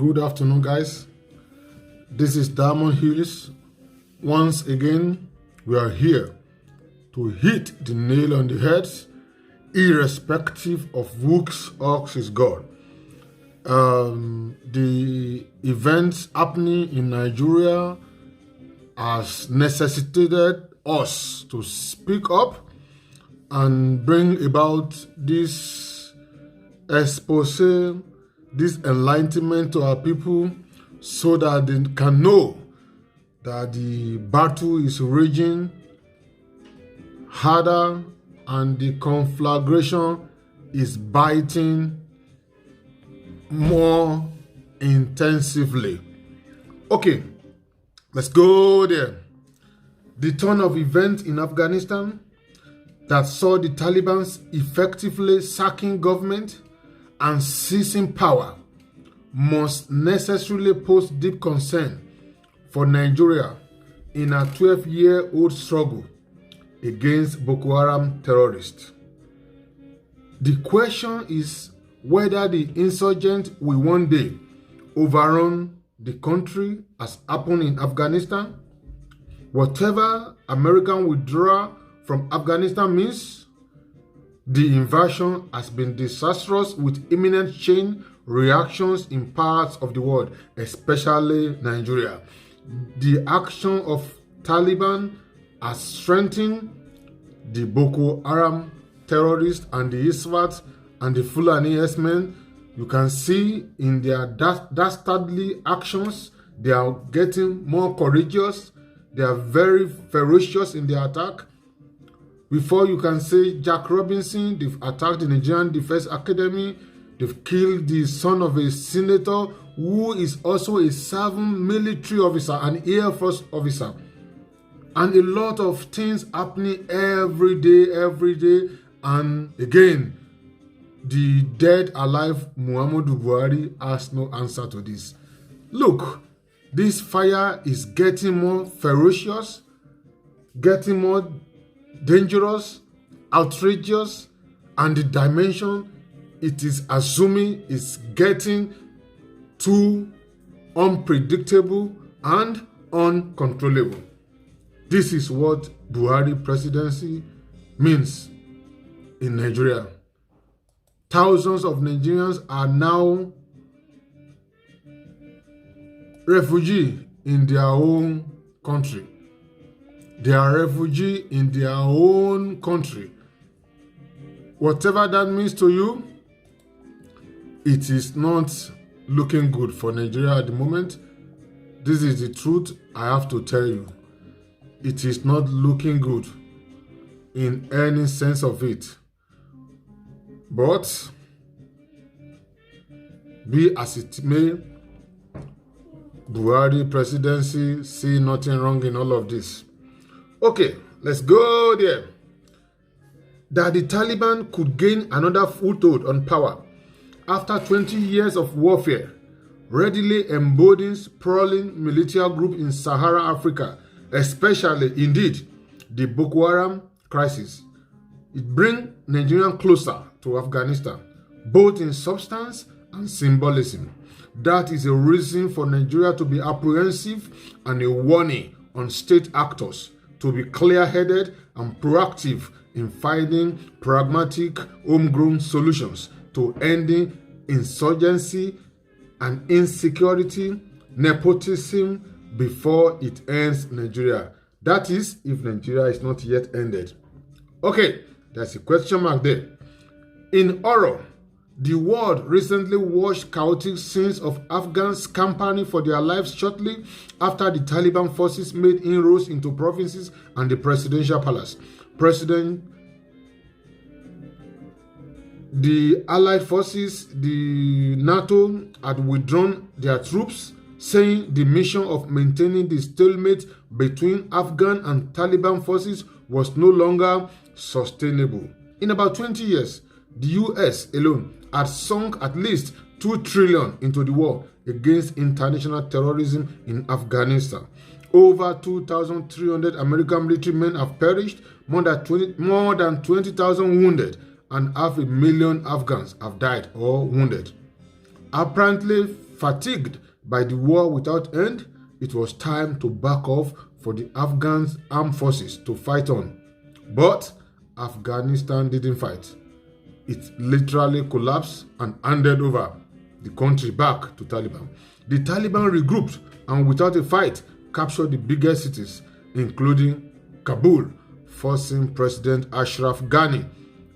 Good afternoon, guys. This is Diamond Hills. Once again, we are here to hit the nail on the head, irrespective of whose ox is God. The events happening in Nigeria has necessitated us to speak up and bring about this expose, this enlightenment to our people so that they can know that the battle is raging harder and the conflagration is biting more intensively. Okay, let's go there. The turn of events in Afghanistan that saw the Taliban effectively sacking government and seizing power must necessarily pose deep concern for Nigeria in a 12-year-old struggle against Boko Haram terrorists. The question is whether the insurgents will one day overrun the country as happened in Afghanistan. Whatever American withdrawal from Afghanistan means, the invasion has been disastrous with imminent chain reactions in parts of the world, especially Nigeria. The action of Taliban has strengthened the Boko Haram terrorists and the Iswat and the Fulani herdsmen. You can see in their dastardly actions, they are getting more courageous. They are very ferocious in their attack. Before you can say Jack Robinson, they've attacked the Nigerian Defense Academy. They've killed the son of a senator who is also a serving military officer, an Air Force officer. And a lot of things happening every day. And again, the dead, alive Muhammadu Buhari has no answer to this. Look, this fire is getting more ferocious, getting more dangerous, outrageous, and the dimension it is assuming is getting too unpredictable and uncontrollable. This is what Buhari presidency means in Nigeria. Thousands of Nigerians are now refugees in their own country. They are refugees in their own country. Whatever that means to you, it is not looking good for Nigeria at the moment. This is the truth I have to tell you. It is not looking good in any sense of it. But be as it may, Buhari presidency see nothing wrong in all of this. Okay, let's go there. That the Taliban could gain another foothold on power after 20 years of warfare readily embodies sprawling military group in Sahara Africa, especially, indeed, the Boko Haram crisis. It brings Nigeria closer to Afghanistan, both in substance and symbolism. That is a reason for Nigeria to be apprehensive and a warning on state actors to be clear-headed and proactive in finding pragmatic, homegrown solutions to ending insurgency and insecurity, nepotism before it ends Nigeria. That is, if Nigeria is not yet ended. Okay, there's a question mark there. In horror, the world recently watched chaotic scenes of Afghans scampering for their lives shortly after the Taliban forces made inroads into provinces and the presidential palace. The Allied forces, the NATO, had withdrawn their troops, saying the mission of maintaining the stalemate between Afghan and Taliban forces was no longer sustainable. In about 20 years, the US alone had sunk at least $2 trillion into the war against international terrorism in Afghanistan. Over 2,300 American military men have perished, more than 20,000 wounded, and 500,000 Afghans have died or wounded. Apparently, fatigued by the war without end, it was time to back off for the Afghan armed forces to fight on. But Afghanistan didn't fight. It literally collapsed and handed over the country back to Taliban. The Taliban regrouped and without a fight captured the biggest cities, including Kabul, forcing President Ashraf Ghani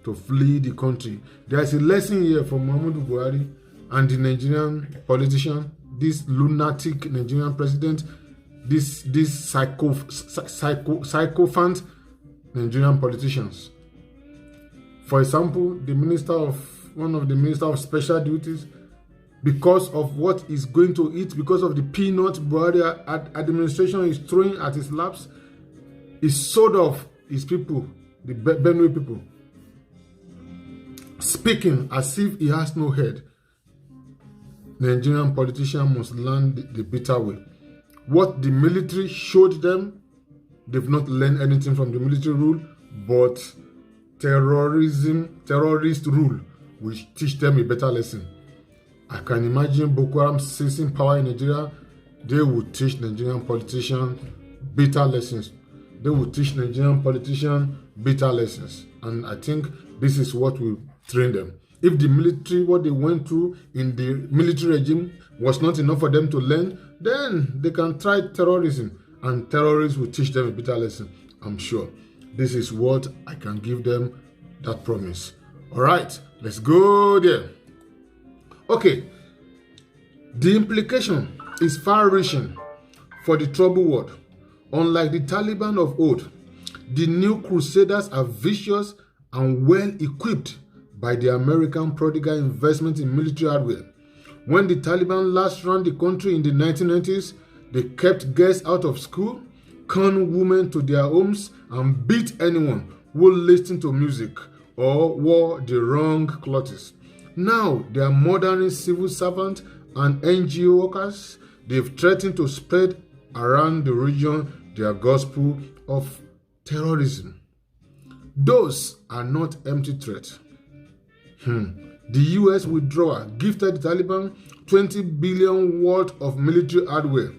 to flee the country. There is a lesson here for Muhammadu Buhari and the Nigerian politician, this lunatic Nigerian president, this psychophant Nigerian politicians. For example, one of the minister of special duties, because of what he's going to eat, because of the peanut Buhari administration is throwing at his laps, he sold off his people, the Benue people, speaking as if he has no head. Nigerian politician must learn the bitter way. What the military showed them, they've not learned anything from the military rule, but terrorist rule will teach them a better lesson. I can imagine Boko Haram seizing power in Nigeria. They will teach Nigerian politicians bitter lessons. They will teach Nigerian politicians bitter lessons. And I think this is what will train them. If the military, what they went through in the military regime was not enough for them to learn, then they can try terrorism. And terrorists will teach them a bitter lesson, I'm sure. This is what I can give them, that promise. All right, let's go there. Okay, the implication is far-reaching for the troubled world. Unlike the Taliban of old, the new crusaders are vicious and well-equipped by the American prodigal investment in military hardware. When the Taliban last ran the country in the 1990s, they kept girls out of school, conned women to their homes, and beat anyone who listened to music or wore the wrong clothes. Now they are murdering civil servants and NGO workers. They've threatened to spread around the region their gospel of terrorism. Those are not empty threats. The US withdrawal gifted the Taliban 20 billion worth of military hardware.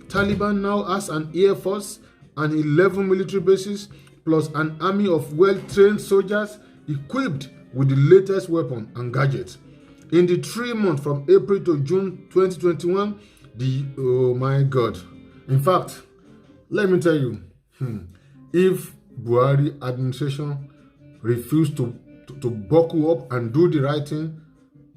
Taliban now has an air force and 11 military bases, plus an army of well-trained soldiers equipped with the latest weapon and gadgets. In the 3 months from April to June 2021, oh my God. In fact, let me tell you, if Buhari administration refused to buckle up and do the right thing,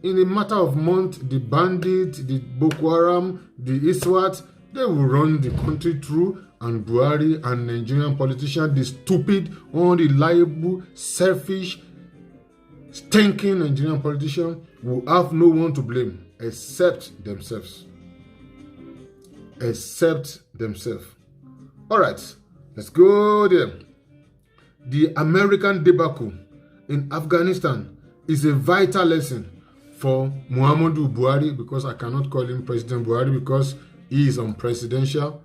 in a matter of months, the bandits, the Boko Haram, the ISWAT, they will run the country through, and Buhari and Nigerian politicians, the stupid, unreliable, selfish, stinking Nigerian politicians, will have no one to blame except themselves. Except themselves. All right, let's go there. The American debacle in Afghanistan is a vital lesson for Muhammadu Buhari, because I cannot call him President Buhari because he is unpresidential.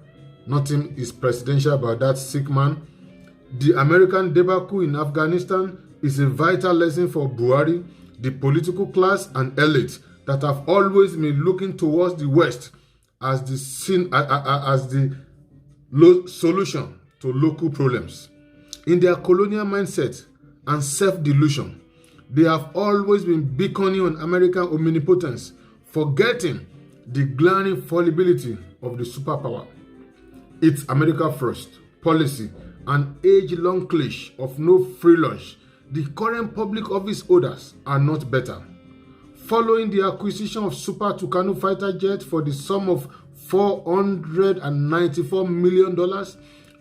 Nothing is presidential about that sick man. The American debacle in Afghanistan is a vital lesson for Buhari, the political class and elite that have always been looking towards the West as the solution to local problems. In their colonial mindset and self-delusion, they have always been beaconing on American omnipotence, forgetting the glaring fallibility of the superpower. It's America first policy, an age-long cliche of no free lunch. The current public office holders are not better. Following the acquisition of Super Tucano fighter jet for the sum of $494 million,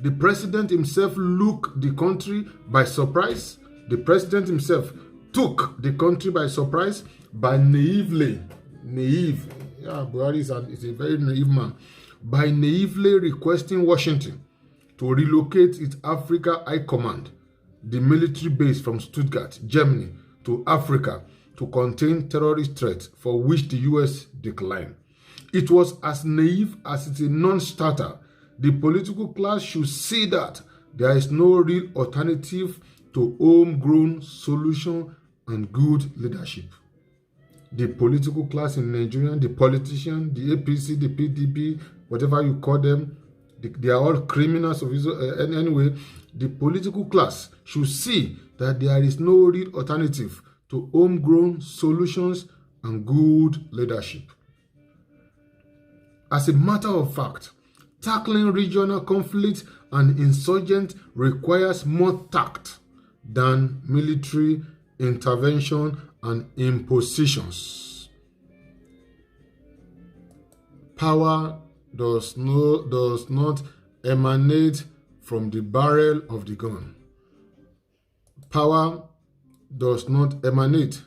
the president himself took the country by surprise. Buhari is a very naive man, by naively requesting Washington to relocate its Africa High Command, the military base from Stuttgart, Germany, to Africa to contain terrorist threats, for which the US declined. It was as naive as it's a non-starter. The political class should see that there is no real alternative to homegrown solution and good leadership. the political class in Nigeria, the politician, the APC, the PDP, whatever you call them, they are all criminals of anyway. The political class should see that there is no real alternative to homegrown solutions and good leadership. As a matter of fact, tackling regional conflict and insurgents requires more tact than military intervention and impositions. Power does not emanate from the barrel of the gun. Power does not emanate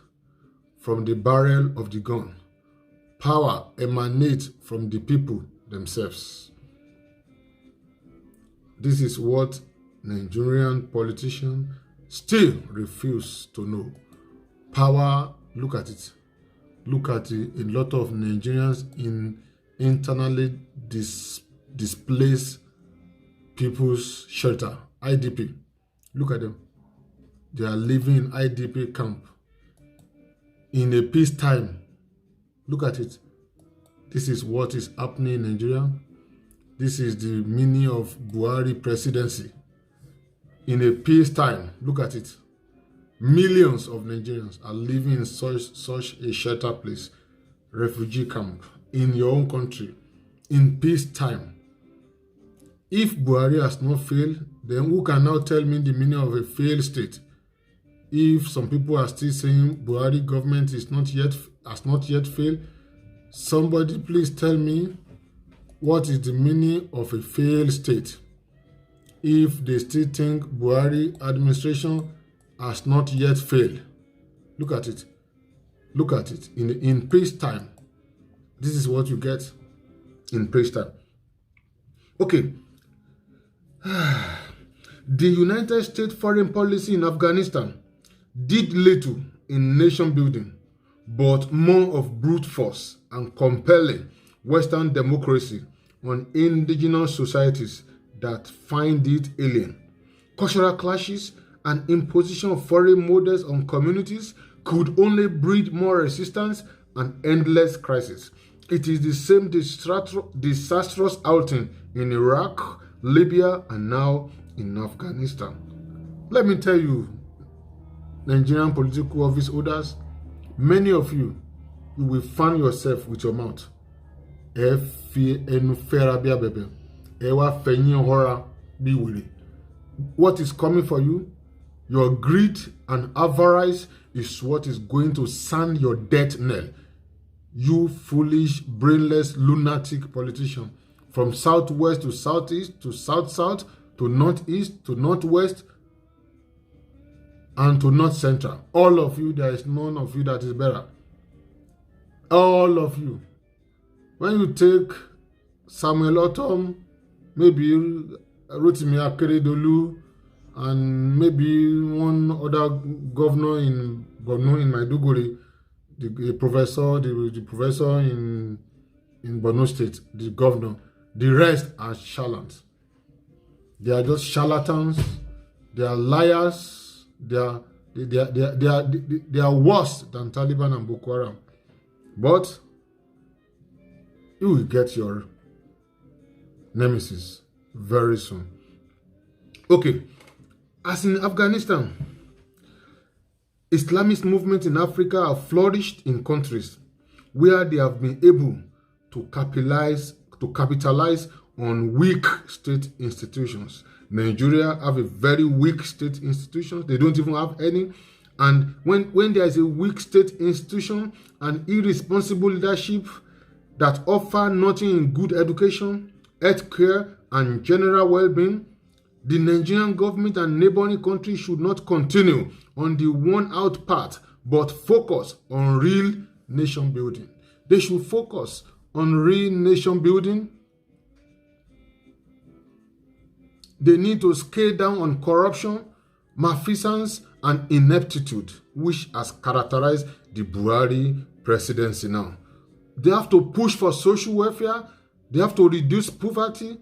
from the barrel of the gun. Power emanates from the people themselves. This is what Nigerian politicians still refuse to know. Power, look at it. Look at a lot of Nigerians in internally displaced people's shelter, IDP. Look at them. They are living in IDP camp in a peacetime. Look at it. This is what is happening in Nigeria. This is the meaning of Buhari presidency. In a peacetime, look at it. Millions of Nigerians are living in such a shelter place, refugee camp, in your own country, in peacetime. If Buhari has not failed, then who can now tell me the meaning of a failed state? If some people are still saying Buhari government has not yet failed, somebody please tell me what is the meaning of a failed state. If they still think Buhari administration has not yet failed, look at it. Look at it. In peacetime, this is what you get in peacetime. Okay. The United States foreign policy in Afghanistan did little in nation building, but more of brute force and compelling Western democracy on indigenous societies that find it alien. Cultural clashes and imposition of foreign models on communities could only breed more resistance and endless crisis. It is the same disastrous outing in Iraq, Libya, and now in Afghanistan. Let me tell you, Nigerian political office holders, many of you will fan yourself with your mouth. What is coming for you? Your greed and avarice is what is going to sound your death knell. You foolish, brainless, lunatic politician. From southwest to southeast to south-south to northeast to northwest and to north central. All of you, there is none of you that is better. All of you. When you take Samuel Otom, maybe Rotimi Akeredolu, and maybe one other governor in Borno, in Maiduguri, the professor in Borno State, the governor, the rest are charlatans. They are just charlatans. They are liars. They are worse than Taliban and Boko Haram. But you will get your nemesis very soon. Okay, as in Afghanistan, Islamist movements in Africa have flourished in countries where they have been able to capitalize on weak state institutions. Nigeria have a very weak state institution. They don't even have any. And when there is a weak state institution and irresponsible leadership that offer nothing in good education, health care, and general well-being, the Nigerian government and neighboring countries should not continue on the worn-out path, but focus on real nation building. They should focus on real nation building. They need to scale down on corruption, malfeasance, and ineptitude, which has characterized the Buhari presidency now. They have to push for social welfare. They have to reduce poverty,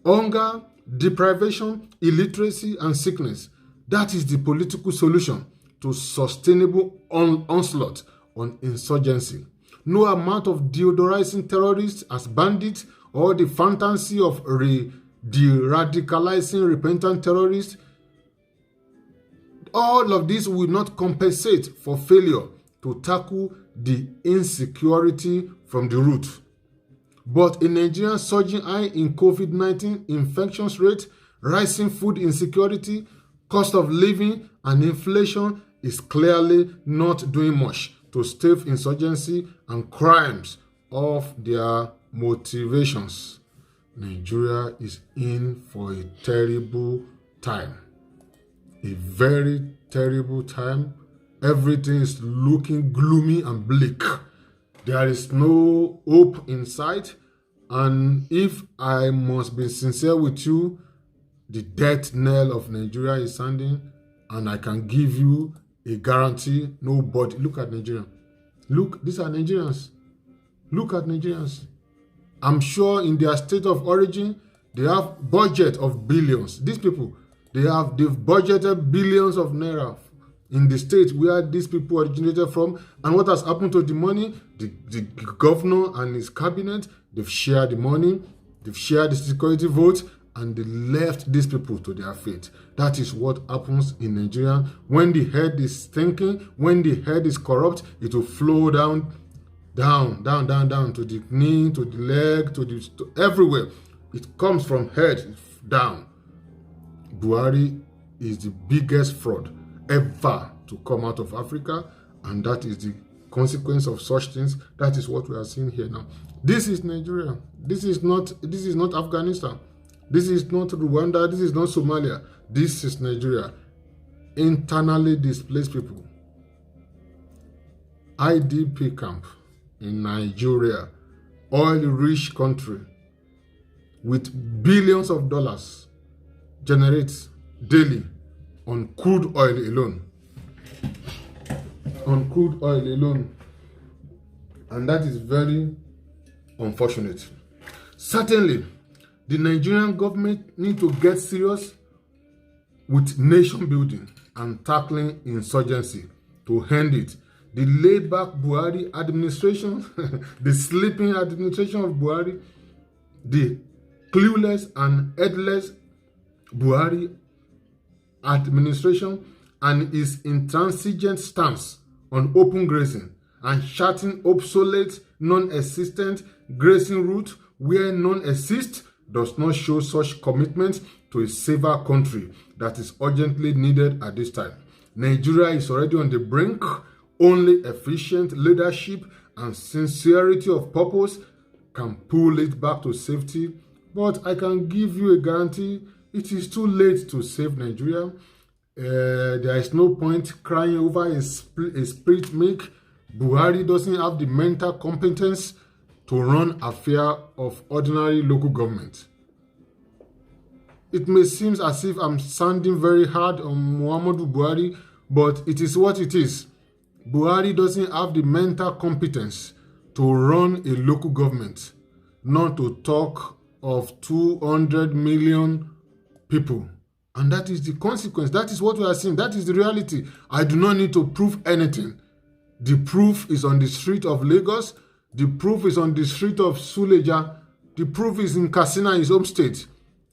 hunger, deprivation, illiteracy, and sickness. That is the political solution to sustainable onslaught on insurgency. No amount of deodorizing terrorists as bandits or the fantasy of de-radicalizing repentant terrorists, all of this will not compensate for failure to tackle the insecurity from the root. But a Nigerian surging high in COVID-19 infections rate, rising food insecurity, cost of living, and inflation is clearly not doing much to stave insurgency and crimes of their motivations. Nigeria is in for a terrible time. A very terrible time. Everything is looking gloomy and bleak. There is no hope in sight. And if I must be sincere with you, the death knell of Nigeria is sounding, and I can give you a guarantee. Nobody. Look at Nigeria. Look, these are Nigerians. Look at Nigerians. I'm sure in their state of origin, they have budget of billions. These people, they've budgeted billions of naira in the state where these people originated from. And what has happened to the money? The governor and his cabinet, they've shared the money, they've shared the security vote, and they left these people to their fate. That is what happens in Nigeria. When the head is thinking, when the head is corrupt, it will flow down to the knee, to the leg, to everywhere. It comes from head down. Buhari is the biggest fraud ever to come out of Africa, and that is the consequence of such things. That is what we are seeing here now. This is Nigeria. This is not Afghanistan. This is not Rwanda. This is not Somalia. This is Nigeria. Internally displaced people. IDP camp in Nigeria, oil-rich country with billions of dollars generates daily on crude oil alone. On crude oil alone. And that is very unfortunate. Certainly, the Nigerian government need to get serious with nation building and tackling insurgency to end it. The laid-back Buhari administration, the sleeping administration of Buhari, the clueless and headless Buhari administration, and his intransigent stance on open grazing and shutting obsolete, non-existent grazing route where none exist does not show such commitment to a safer country that is urgently needed at this time. Nigeria is already on the brink. Only efficient leadership and sincerity of purpose can pull it back to safety. But I can give you a guarantee, it is too late to save Nigeria. There is no point crying over a spirit milk. Buhari doesn't have the mental competence to run affair of ordinary local government. It may seem as if I'm sounding very hard on Muhammadu Buhari, but it is what it is. Buhari doesn't have the mental competence to run a local government, not to talk of 200 million people. And that is the consequence. That is what we are seeing. That is the reality. I do not need to prove anything. The proof is on the street of Lagos. The proof is on the street of Suleja. The proof is in Katsina, his home state.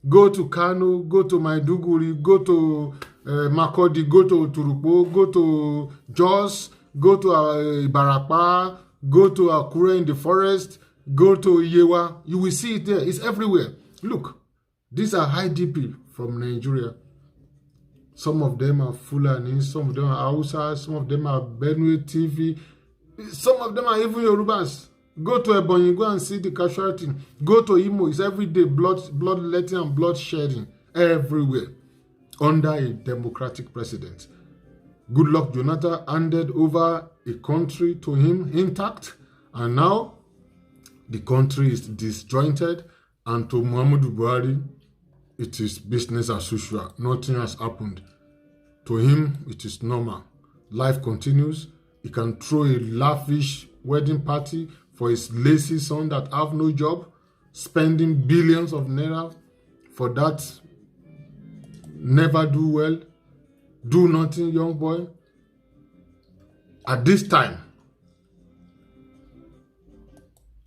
Go to Kano, go to Maiduguri, go to Makurdi, go to Turukpo, go to Jos, go to Ibarapa, go to Akure in the forest, go to Yewa. You will see it there. It's everywhere. Look, these are IDP from Nigeria. Some of them are Fulani, some of them are Hausa, some of them are Benue TV, some of them are even Yorubas. Go to Ebonyi, go and see the casualty. Go to Imo, it's every day bloodletting and blood shedding everywhere under a democratic president. Goodluck Jonathan handed over a country to him intact, and now the country is disjointed, and to Muhammadu Buhari, it is business as usual. Nothing has happened. To him, it is normal. Life continues. He can throw a lavish wedding party for his lazy son that have no job, spending billions of naira for that never do well, do nothing young boy. At this time,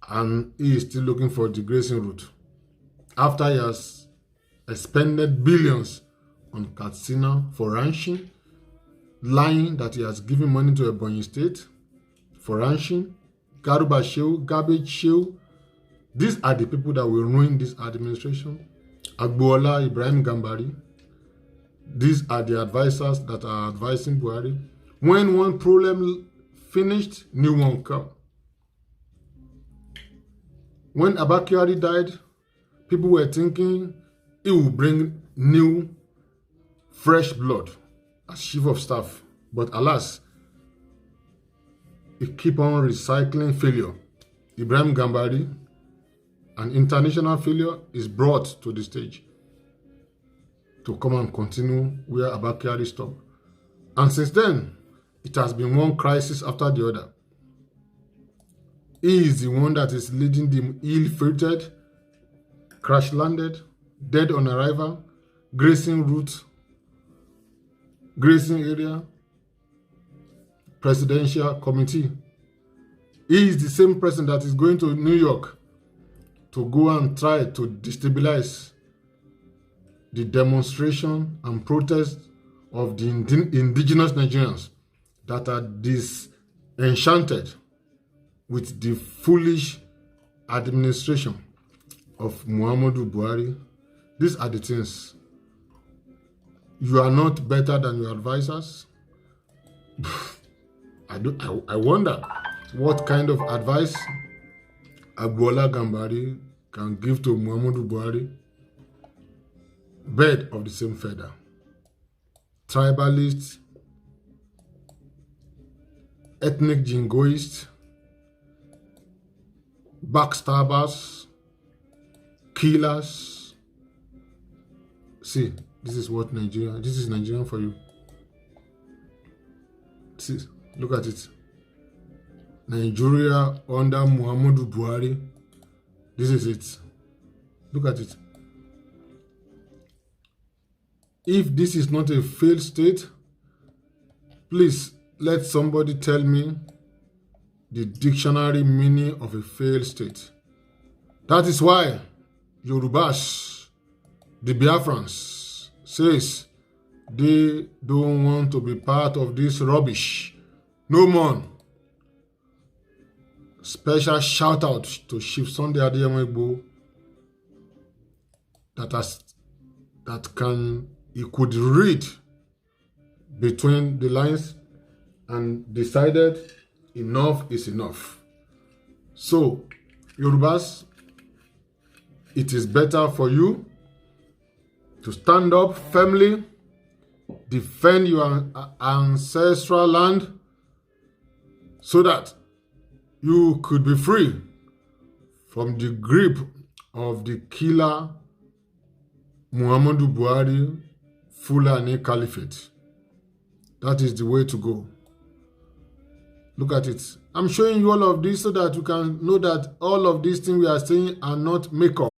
and he is still looking for the grazing route. After he has expended billions on Katsina for ranching, lying that he has given money to Ebonyi State for ranching, Garuba Shehu, Garbage Shehu. These are the people that will ruin this administration. Agboola, Ibrahim Gambari. These are the advisors that are advising Buhari. When one problem finished, new one come. When Abakiari died, people were thinking it will bring new, fresh blood as chief of staff. But alas, it keep on recycling failure. Ibrahim Gambari, an international failure, is brought to the stage to come and continue where Abakiari stopped. And since then, it has been one crisis after the other. He is the one that is leading the ill-fated, crash-landed, dead on arrival, grazing route, grazing area, presidential committee. He is the same person that is going to New York to go and try to destabilize the demonstration and protest of the indigenous Nigerians that are disenchanted with the foolish administration of Muhammadu Buhari. These are the things. You are not better than your advisors. I wonder what kind of advice Agboola Gambari can give to Muhammadu Buhari. Bird of the same feather. Tribalists, ethnic jingoists, backstabbers, killers. See, this is what Nigeria, this is Nigerian for you. See, look at it. Nigeria under Muhammadu Buhari. This is it. Look at it. If this is not a failed state, please let somebody tell me the dictionary meaning of a failed state. That is why Yorubas, the Biafrans, says they don't want to be part of this rubbish. No more. Special shout out to Chief Sunday Adeyemo he could read between the lines and decided enough is enough. So, Yorubas, it is better for you to stand up firmly, defend your ancestral land, so that you could be free from the grip of the killer Muhammadu Buhari Fulani Caliphate. That is the way to go. Look at it. I'm showing you all of this so that you can know that all of these things we are saying are not make-up.